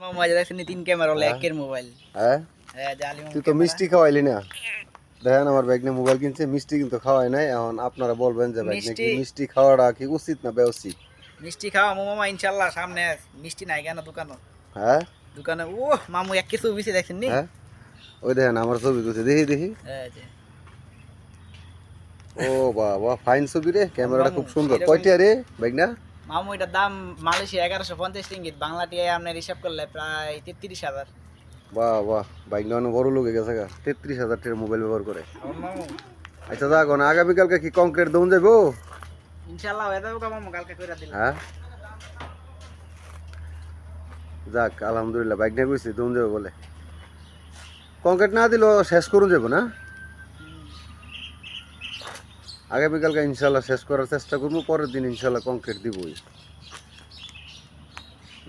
মজা দেখছেন 3 ক্যামেরা হলো একের মোবাইল। হ্যাঁ হ্যাঁ জালি তুই তো মিষ্টি খাওয়াইলি না। দেখেন আমার ব্যাগ নিয়ে মোবাইল কিনছে, মিষ্টি কিন্তু খাওয়াই নাই। এখন আপনারা বলবেন যে ব্যাগ নিয়ে কি মিষ্টি খাওয়াটা কি উচিত না বেউচিত? মিষ্টি খাওয়া মামা ইনশাআল্লাহ সামনে মিষ্টি নাই কেন দোকানে? হ্যাঁ দোকানে ও মামু এক কিছু বেশি দেখছেন নি? হ্যাঁ ওই দেখেন আমার ছবি তুলছে, দেখি দেখি। হ্যাঁ যে ও বাবা ফাইন ছবি রে, ক্যামেরাটা খুব সুন্দর। কয়টা রে ব্যাগ না? মামু এটার দাম মালয়েশিয়া 1150 রিঙ্গিত, বাংলা টিয়ায় আপনার হিসাব করলে প্রায় 33,000। বাহ বাহ, বাইক না অনেক বড় লোক হয়ে গেছে গা, 33,000 টাকার মোবাইল ব্যবহার করে। মামু আচ্ছা যাক, আগামীকালকে কি কংক্রিট দৌন যাবো? ইনশাআল্লাহ হয়ে যাবে মামু, কালকে কইরা দিলাম। হ্যাঁ যাক আলহামদুলিল্লাহ, বাইক নিয়ে কইছি দৌন যাবো বলে। কংক্রিট না দিলেও শেষ করুন যাবো না? আগামীকালকে ইনশাল্লাহ শেষ করার চেষ্টা করবো, পরের দিন ইনশাল্লাহ কংক্রিট দিবই।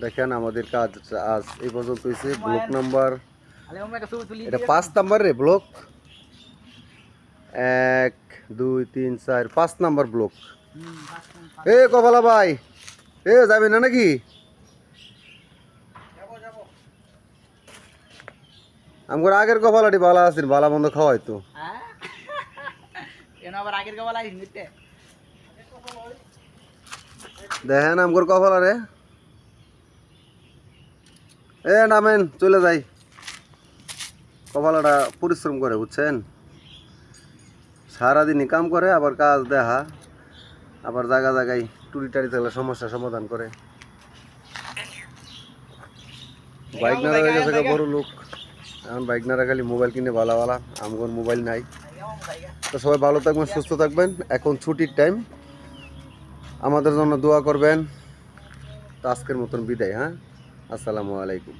দেখেন আমাদের কাজ আজ এই পর্যন্ত হয়েছে। ব্লক নাম্বার এটা 5 নাম্বার রে, ব্লক 1 2 3 4 5 নাম্বার ব্লক। এ কপালা ভাই, এ যাবি না নাকি? আমার আগের কপালাটি ভালো আছে, ভালো মন্দ খাওয়াই তো। দেখেন আমার কপালা রে, এ নামেন চলে যাই। কপালাটা পরিশ্রম করে বুঝছেন, সারাদিনই কাম করে, আবার কাজ দেখা, আবার জায়গা জায়গায় টুরি টারি থাকলে সমস্যা সমাধান করে। বাইক নারা হয়ে গেছে বড় লোক, এখন বাইক নারা খালি মোবাইল কিনে ভালো ভালো, আমার মোবাইল নাই। তো সবাই ভালো থাকবেন, সুস্থ থাকবেন। এখন ছুটির টাইম, আমাদের জন্য দোয়া করবেন। তো আজকের মতন বিদায়। হ্যাঁ, আসসালামু আলাইকুম।